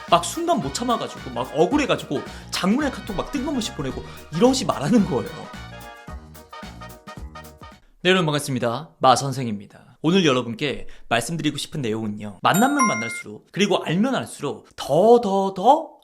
막 순간 못 참아가지고 막 억울해가지고 장문의 카톡 막 뜬금없이 보내고 이러지 말라는 거예요. 네, 여러분 반갑습니다. 마선생입니다. 오늘 여러분께 말씀드리고 싶은 내용은요, 만나면 만날수록 그리고 알면 알수록 더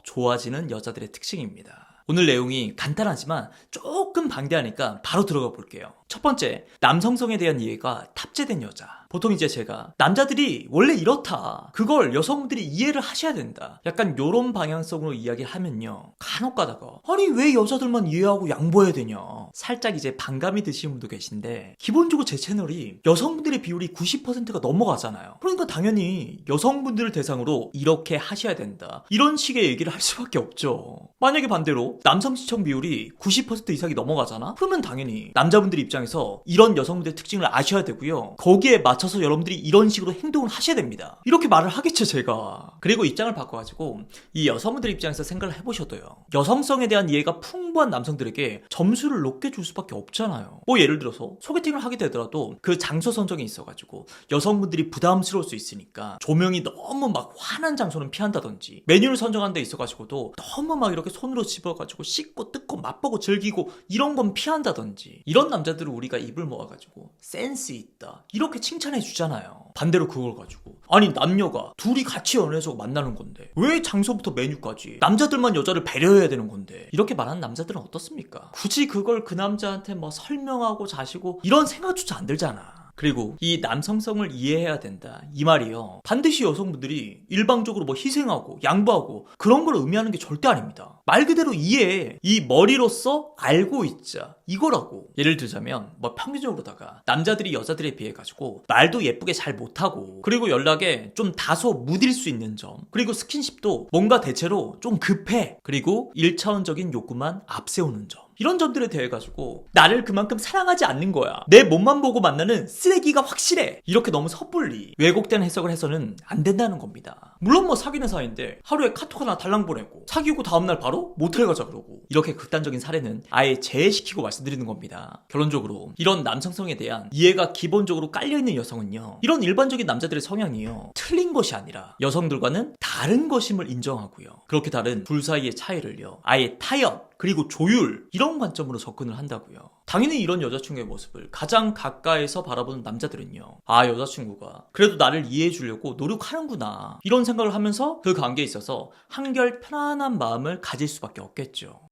좋아지는 여자들의 특징입니다. 오늘 내용이 간단하지만 조금 방대하니까 바로 들어가 볼게요. 첫 번째, 남성성에 대한 이해가 탑재된 여자. 보통 이제 제가 남자들이 원래 이렇다, 그걸 여성분들이 이해를 하셔야 된다, 약간 요런 방향성으로 이야기를 하면요, 간혹 가다가 아니 왜 여자들만 이해하고 양보해야 되냐, 살짝 이제 반감이 드시는 분도 계신데, 기본적으로 제 채널이 여성분들의 비율이 90%가 넘어가잖아요. 그러니까 당연히 여성분들을 대상으로 이렇게 하셔야 된다, 이런 식의 얘기를 할 수밖에 없죠. 만약에 반대로 남성 시청 비율이 90% 이상이 넘어가잖아? 그러면 당연히 남자분들 입장에서 이런 여성분들의 특징을 아셔야 되고요, 거기에 맞춰서 여러분들이 이런 식으로 행동을 하셔야 됩니다, 이렇게 말을 하겠죠 제가. 그리고 입장을 바꿔가지고 이 여성분들 입장에서 생각을 해보셔도요, 여성성에 대한 이해가 풍부한 남성들에게 점수를 높게 줄 수밖에 없잖아요. 뭐 예를 들어서 소개팅을 하게 되더라도 그 장소 선정이 있어가지고 여성분들이 부담스러울 수 있으니까 조명이 너무 막 환한 장소는 피한다든지, 메뉴를 선정하는 데 있어가지고도 너무 막 이렇게 손으로 집어가지고 씻고 뜯고 맛보고 즐기고 이런 건 피한다든지, 이런 남자들을 우리가 입을 모아가지고 센스 있다 이렇게 칭찬해 주잖아요. 반대로 그걸 가지고 아니 남녀가 둘이 같이 연애해서 만나는 건데 왜 장소부터 메뉴까지 남자들만 여자를 배려해야 되는 건데, 이렇게 말하는 남자들은 어떻습니까? 굳이 그걸 그 남자한테 뭐 설명하고 자시고 이런 생각조차 안 들잖아. 그리고 이 남성성을 이해해야 된다 이 말이요, 반드시 여성분들이 일방적으로 뭐 희생하고 양보하고 그런 걸 의미하는 게 절대 아닙니다. 말 그대로 이해해, 이 머리로써 알고 있자 이거라고. 예를 들자면 뭐 평균적으로다가 남자들이 여자들에 비해 가지고 말도 예쁘게 잘 못하고, 그리고 연락에 좀 다소 무딜 수 있는 점, 그리고 스킨십도 뭔가 대체로 좀 급해, 그리고 1차원적인 욕구만 앞세우는 점, 이런 점들에 대해 가지고 나를 그만큼 사랑하지 않는 거야, 내 몸만 보고 만나는 쓰레기가 확실해, 이렇게 너무 섣불리 왜곡된 해석을 해서는 안 된다는 겁니다. 물론 뭐 사귀는 사이인데 하루에 카톡 하나 달랑 보내고 사귀고 다음날 바로 모텔 가자 그러고, 이렇게 극단적인 사례는 아예 제외시키고 말씀드리는 겁니다. 결론적으로 이런 남성성에 대한 이해가 기본적으로 깔려있는 여성은요, 이런 일반적인 남자들의 성향이요, 틀린 것이 아니라 여성들과는 다른 것임을 인정하고요, 그렇게 다른 둘 사이의 차이를요 아예 타협 그리고 조율, 이런 관점으로 접근을 한다고요. 당연히 이런 여자친구의 모습을 가장 가까이서 바라보는 남자들은요, 아 여자친구가 그래도 나를 이해해 주려고 노력하는구나, 이런 생각을 하면서 그 관계에 있어서 한결 편안한 마음을 가질 수밖에 없겠죠.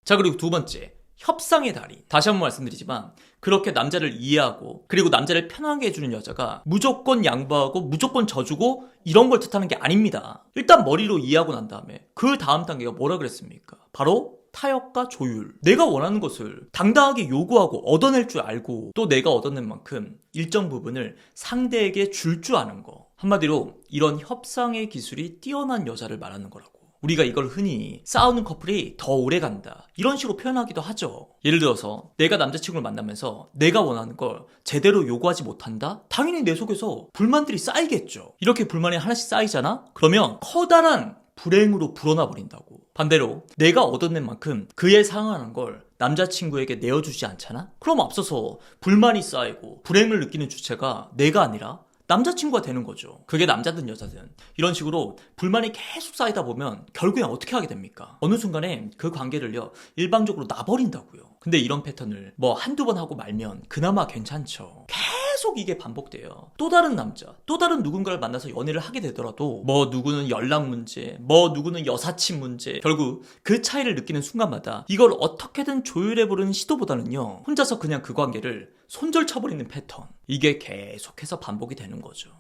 자, 그리고 두 번째, 협상의 달인. 다시 한번 말씀드리지만 그렇게 남자를 이해하고 그리고 남자를 편하게 해주는 여자가 무조건 양보하고 무조건 져주고 이런 걸 뜻하는 게 아닙니다. 일단 머리로 이해하고 난 다음에 그 다음 단계가 뭐라 그랬습니까? 바로 타협과 조율. 내가 원하는 것을 당당하게 요구하고 얻어낼 줄 알고, 또 내가 얻어낸 만큼 일정 부분을 상대에게 줄 줄 아는 거. 한마디로 이런 협상의 기술이 뛰어난 여자를 말하는 거라고. 우리가 이걸 흔히 싸우는 커플이 더 오래 간다 이런 식으로 표현하기도 하죠. 예를 들어서 내가 남자친구를 만나면서 내가 원하는 걸 제대로 요구하지 못한다? 당연히 내 속에서 불만들이 쌓이겠죠. 이렇게 불만이 하나씩 쌓이잖아? 그러면 커다란 불행으로 불어나 버린다고. 반대로 내가 얻어낸 만큼 그에 상응하는 걸 남자친구에게 내어주지 않잖아? 그럼 앞서서 불만이 쌓이고 불행을 느끼는 주체가 내가 아니라 남자친구가 되는 거죠. 그게 남자든 여자든 이런 식으로 불만이 계속 쌓이다 보면 결국엔 어떻게 하게 됩니까? 어느 순간에 그 관계를요 일방적으로 놔버린다고요. 근데 이런 패턴을 뭐 한두 번 하고 말면 그나마 괜찮죠. 계속 이게 반복돼요. 또 다른 남자, 또 다른 누군가를 만나서 연애를 하게 되더라도 뭐 누구는 연락 문제, 뭐 누구는 여사친 문제, 결국 그 차이를 느끼는 순간마다 이걸 어떻게든 조율해보려는 시도보다는요, 혼자서 그냥 그 관계를 손절 쳐버리는 패턴, 이게 계속해서 반복이 되는 거죠.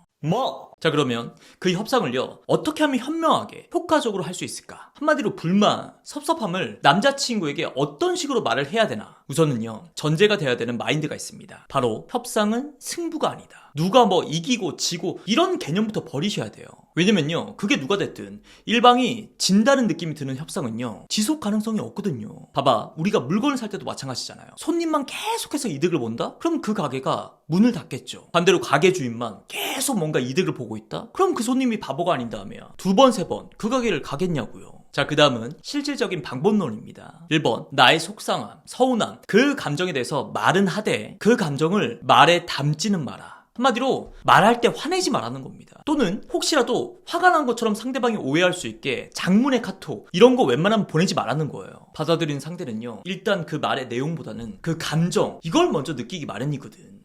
자, 그러면 그 협상을요 어떻게 하면 현명하게 효과적으로 할 수 있을까? 한마디로 불만, 섭섭함을 남자친구에게 어떤 식으로 말을 해야 되나? 우선은요 전제가 돼야 되는 마인드가 있습니다. 바로 협상은 승부가 아니다. 누가 뭐 이기고 지고 이런 개념부터 버리셔야 돼요. 왜냐면요 그게 누가 됐든 일방이 진다는 느낌이 드는 협상은요 지속 가능성이 없거든요. 봐봐, 우리가 물건을 살 때도 마찬가지잖아요. 손님만 계속해서 이득을 본다? 그럼 그 가게가 문을 닫겠죠. 반대로 가게 주인만 계속 뭔가 이득을 보고 있다? 그럼 그 손님이 바보가 아닌 다음에야 두 번, 세 번 그 가게를 가겠냐고요. 자, 그 다음은 실질적인 방법론입니다. 1번, 나의 속상함, 서운함, 그 감정에 대해서 말은 하되 그 감정을 말에 담지는 마라. 한마디로 말할 때 화내지 말라는 겁니다. 또는 혹시라도 화가 난 것처럼 상대방이 오해할 수 있게 장문의 카톡 이런 거 웬만하면 보내지 말라는 거예요. 받아들인 상대는요, 일단 그 말의 내용보다는 그 감정, 이걸 먼저 느끼기 마련이거든.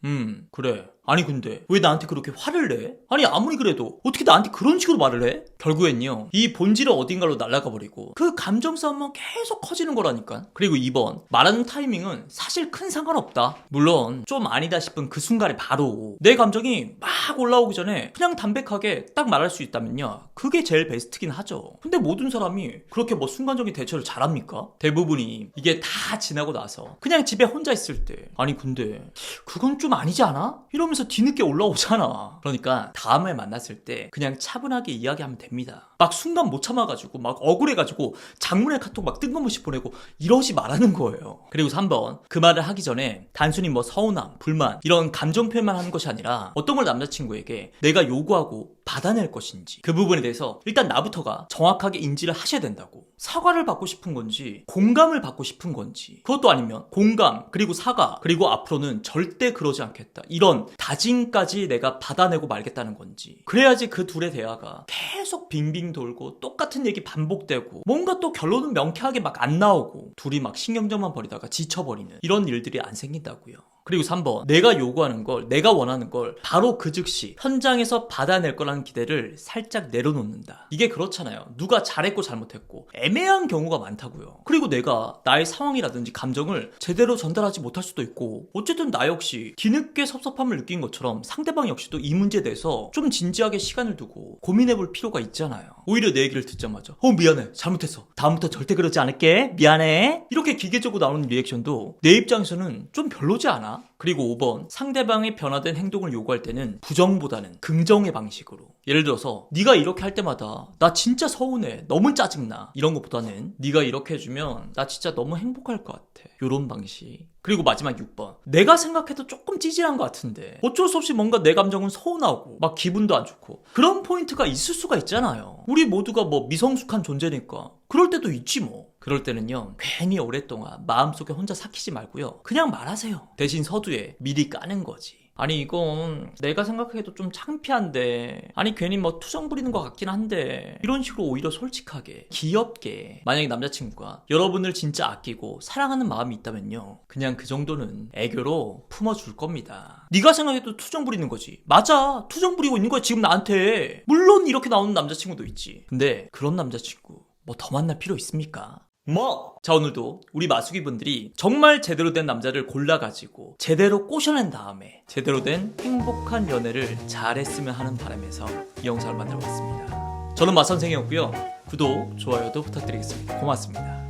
그래. 아니 근데 왜 나한테 그렇게 화를 내? 아니 아무리 그래도 어떻게 나한테 그런 식으로 말을 해? 결국엔요, 이 본질은 어딘가로 날아가 버리고 그 감정 싸움만 계속 커지는 거라니까. 그리고 2번, 말하는 타이밍은 사실 큰 상관없다. 물론 좀 아니다 싶은 그 순간에 바로 내 감정이 막 올라오기 전에 그냥 담백하게 딱 말할 수 있다면요, 그게 제일 베스트긴 하죠. 근데 모든 사람이 그렇게 뭐 순간적인 대처를 잘합니까? 대부분이 이게 다 지나고 나서 그냥 집에 혼자 있을 때, 아니 근데 그건 좀 아니지 않아? 이러면서 뒤늦게 올라오잖아. 그러니까 다음에 만났을 때 그냥 차분하게 이야기하면 됩니다. 막 순간 못 참아가지고 막 억울해가지고 장문의 카톡 막 뜬금없이 보내고 이러지 말라는 거예요. 그리고 3번, 그 말을 하기 전에 단순히 뭐 서운함, 불만 이런 감정 표현만 하는 것이 아니라 어떤 걸 남자친구에게 내가 요구하고 받아낼 것인지, 그 부분에 대해서 일단 나부터가 정확하게 인지를 하셔야 된다고. 사과를 받고 싶은 건지 공감을 받고 싶은 건지, 그것도 아니면 공감 그리고 사과 그리고 앞으로는 절대 그러지 않겠다 이런 다짐까지 내가 받아내고 말겠다는 건지. 그래야지 그 둘의 대화가 계속 빙빙 돌고 똑같은 얘기 반복되고 뭔가 또 결론은 명쾌하게 막 안 나오고 둘이 막 신경전만 벌이다가 지쳐버리는 이런 일들이 안 생긴다고요. 그리고 3번, 내가 요구하는 걸, 내가 원하는 걸 바로 그 즉시 현장에서 받아낼 거라는 기대를 살짝 내려놓는다. 이게 그렇잖아요. 누가 잘했고 잘못했고 애매한 경우가 많다고요. 그리고 내가 나의 상황이라든지 감정을 제대로 전달하지 못할 수도 있고, 어쨌든 나 역시 뒤늦게 섭섭함을 느낀 것처럼 상대방 역시도 이 문제에 대해서 좀 진지하게 시간을 두고 고민해볼 필요가 있잖아요. 오히려 내 얘기를 듣자마자 미안해, 잘못했어, 다음부터 절대 그러지 않을게, 미안해, 이렇게 기계적으로 나오는 리액션도 내 입장에서는 좀 별로지 않아? 그리고 5번, 상대방의 변화된 행동을 요구할 때는 부정보다는 긍정의 방식으로. 예를 들어서 네가 이렇게 할 때마다 나 진짜 서운해, 너무 짜증나, 이런 것보다는 네가 이렇게 해주면 나 진짜 너무 행복할 것 같아, 요런 방식. 그리고 마지막 6번, 내가 생각해도 조금 찌질한 것 같은데 어쩔 수 없이 뭔가 내 감정은 서운하고 막 기분도 안 좋고 그런 포인트가 있을 수가 있잖아요. 우리 모두가 뭐 미성숙한 존재니까 그럴 때도 있지 뭐. 그럴 때는요, 괜히 오랫동안 마음속에 혼자 삭히지 말고요, 그냥 말하세요. 대신 서두에 미리 까는 거지. 아니 이건 내가 생각해도 좀 창피한데, 아니 괜히 뭐 투정 부리는 것 같긴 한데, 이런 식으로 오히려 솔직하게 귀엽게. 만약에 남자친구가 여러분을 진짜 아끼고 사랑하는 마음이 있다면요, 그냥 그 정도는 애교로 품어줄 겁니다. 네가 생각해도 투정 부리는 거지. 맞아, 투정 부리고 있는 거야 지금 나한테. 물론 이렇게 나오는 남자친구도 있지. 근데 그런 남자친구 뭐 더 만날 필요 있습니까? 자, 오늘도 우리 마수기 분들이 정말 제대로 된 남자를 골라가지고 제대로 꼬셔낸 다음에 제대로 된 행복한 연애를 잘했으면 하는 바람에서 이 영상을 만들어봤습니다. 저는 마선생이었고요. 구독, 좋아요도 부탁드리겠습니다. 고맙습니다.